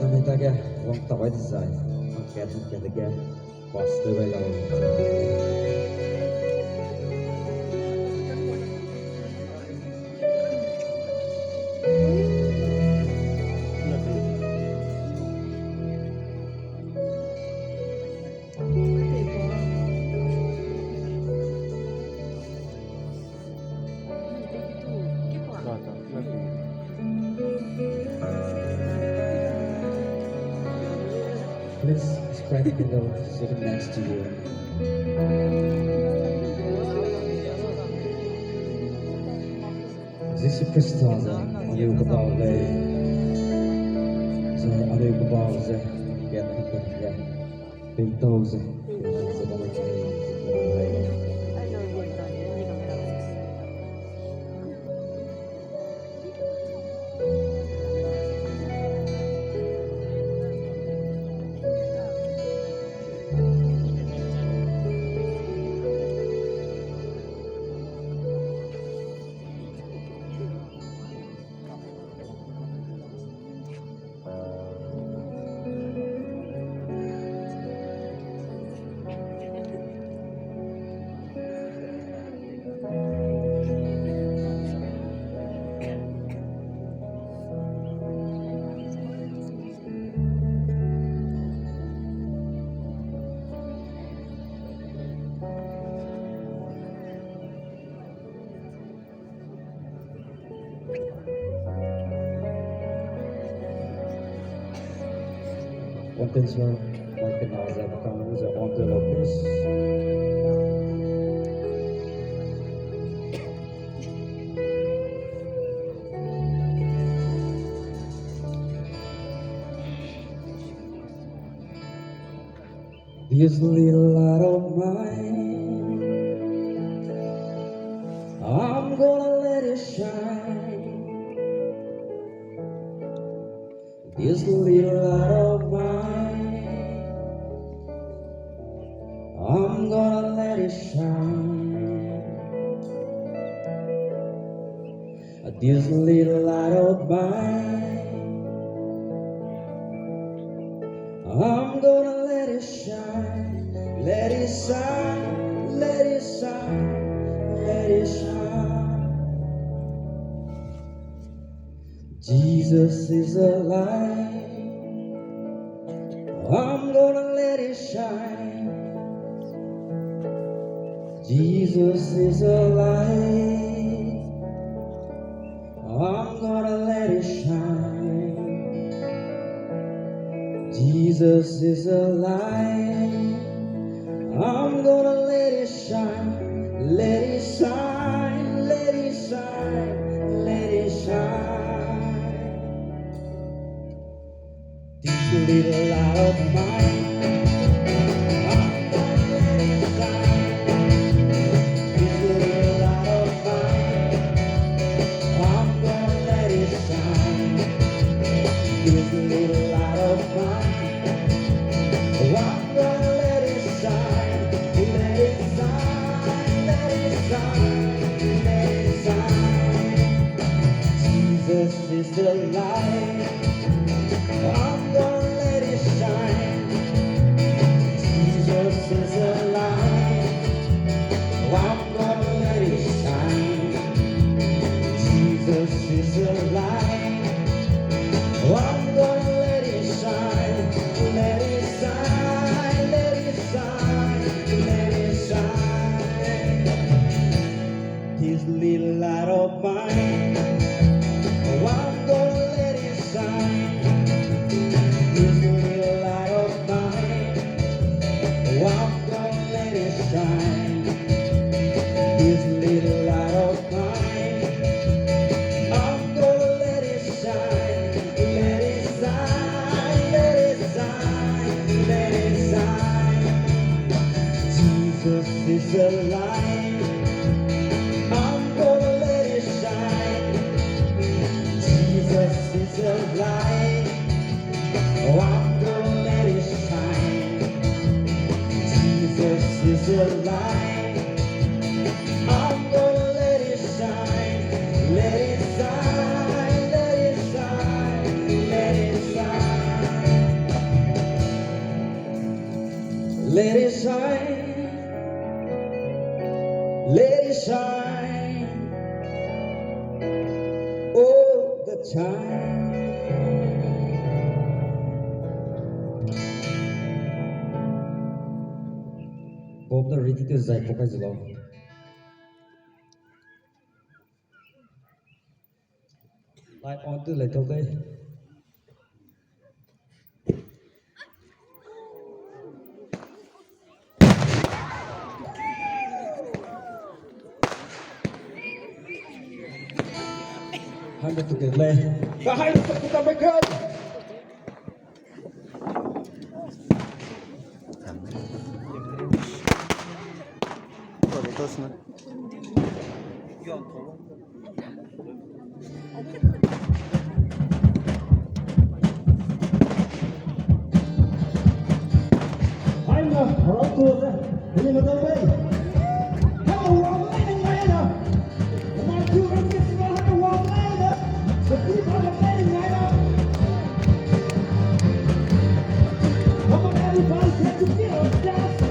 Namitaga wong tawai desai maket daga paste belaw Please spread the pillow sitting next to you. This is Christaza, you about lay. So, are you about the get the big toes? Potential markenaza kamu za envelopes. This little light of mine, I'm gonna let it shine. This little light of mine, I'm gonna let it shine. This little light of mine, I'm gonna let it shine. Let it shine, let it shine, let it shine. Jesus is alive, I'm gonna let it shine. Jesus is alive, I'm gonna let it shine. Jesus is alive, I'm gonna let it shine. Let it shine, let it shine, let it shine. This little light of mine, I'm gonna let it shine. This little light of mine, I'm gonna let it shine. This little light of mine, I'm gonna let it shine. Let it shine, let it shine, let it shine. Jesus is the light, I'm gonna let it shine. Jesus is alive, I'm gonna let it shine. Jesus is alive, I'm gonna let it shine. Oh, I'm gonna let it shine. Jesus is alive. I'm gonna let it shine. Let it shine, let it shine, let it shine. Let it shine. Let it shine all the time. Bob na ready to zai po kayo lang. Light on to let okay. Hãy to get lay. Behind the Tamenglong. I'm not wrong to the way. Hello, wrong lane, later. Come on, two and get to the wrong later. The people are playing later. Come on, everybody, get together, dance.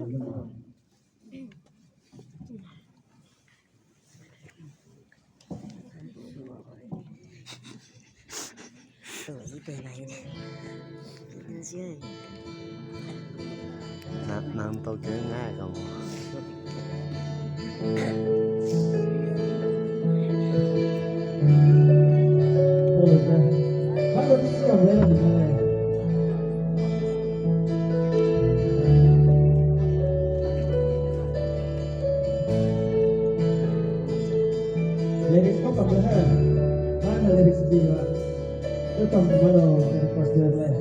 Tuổi này chơi nanto ke nga kamu. Kalau di sini boleh di sana. Lyrics ko paglahan. Mana lyrics dia? Itu mana dari pas dia lah.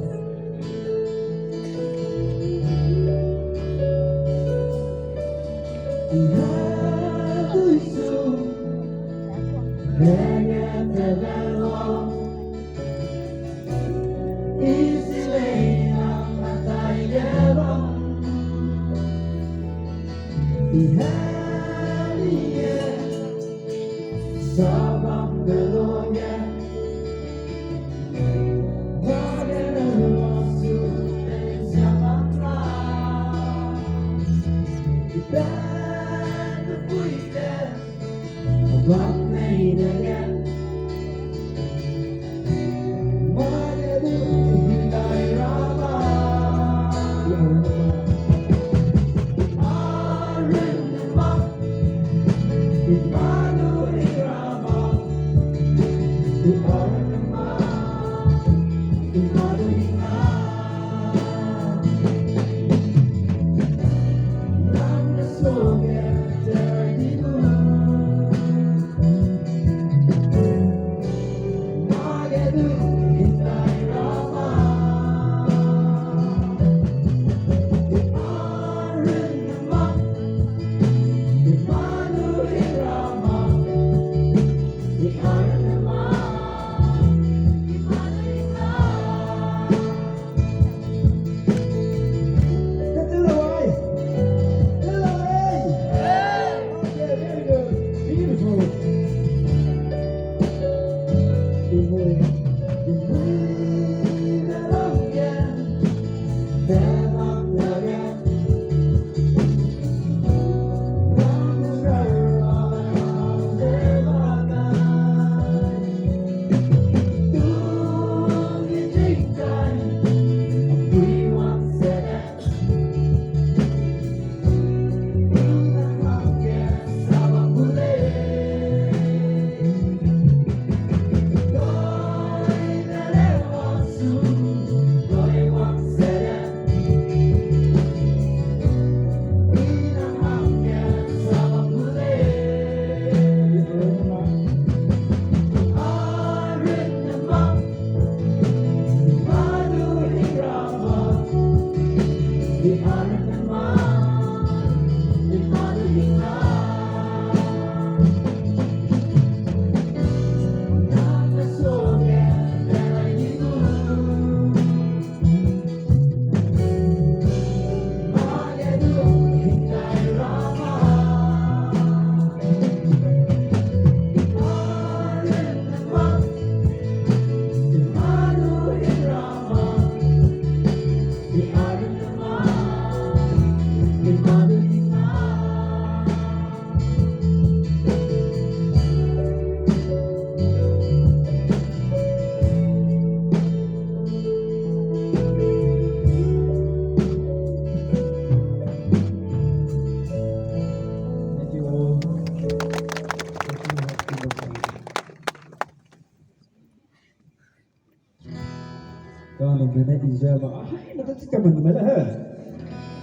Kalau benar ijazah, hai nak cakap mana ha?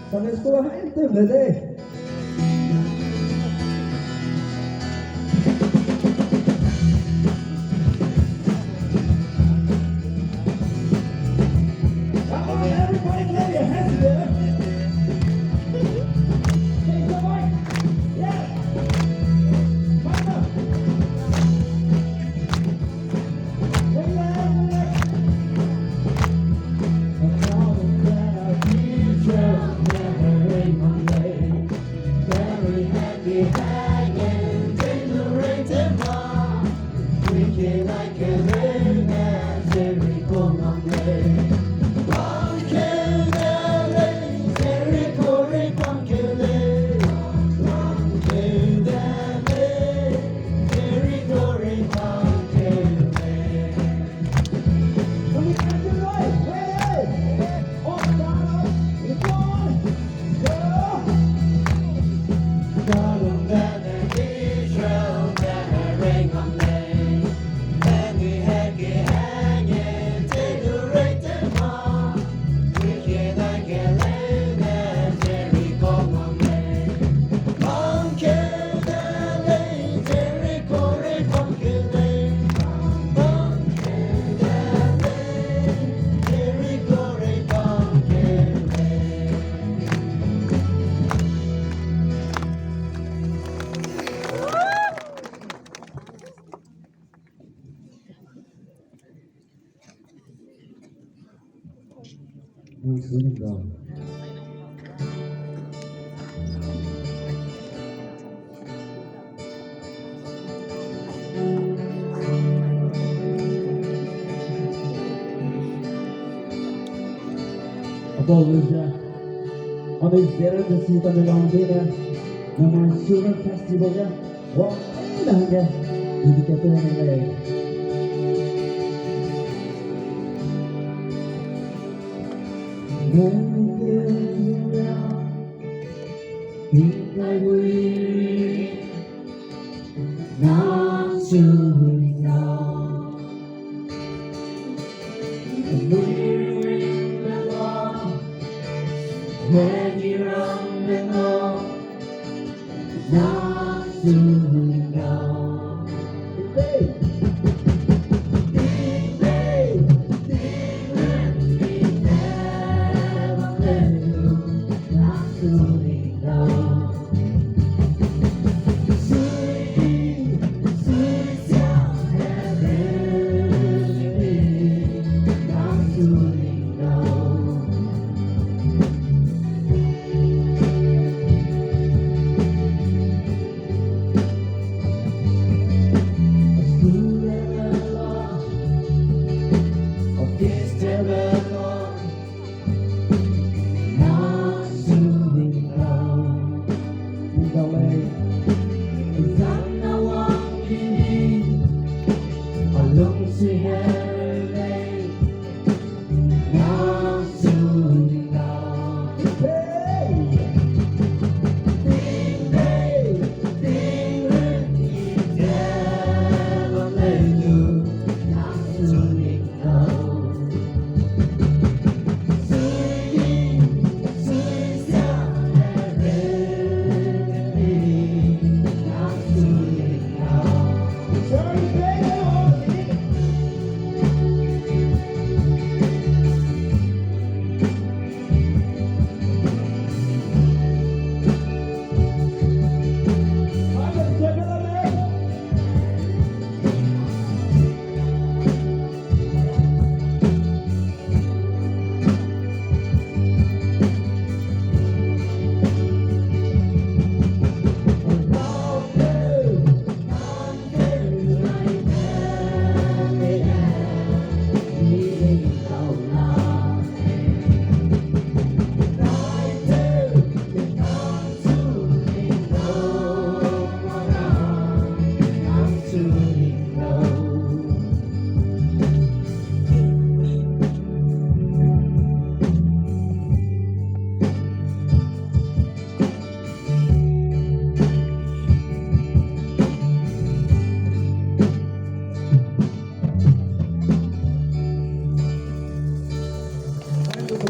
Sunday School hai tu benar. Everybody clap your hands there. Hey, come on. Yeah. Mana? Zeme. Apa saja? Ada ZNBC Tamenglong dia, nama Sugar Festivalnya. Wah, dah ya. Jadi kata yang lain. When you're on the go, not to know. Hey,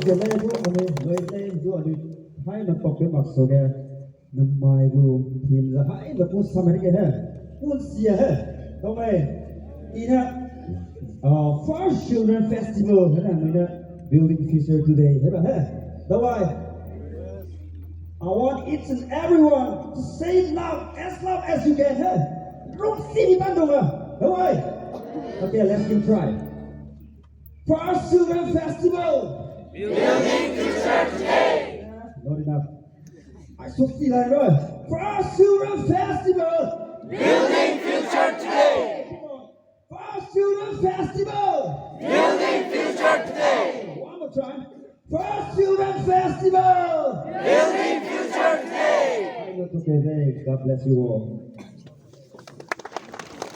Cái này chú anh ấy người tên chú anh ấy hay là tộc cái mặc số cái nằm mai chú tìm ra hay là phun xăm cái này phun xìa hết đâu mày đi ha First Children Festival thế nào mình đã building future today thế nào hết đâu ai I want each and everyone to say loud as you can hết rung xì đi ban đầu à đâu ai okay let's give try First Children Festival Building future today. Not enough. I should feel like right. First Children Festival. Building future today. First Children Festival. Building future today. One more time. First Children Festival. Building future today. I know together. God bless you all.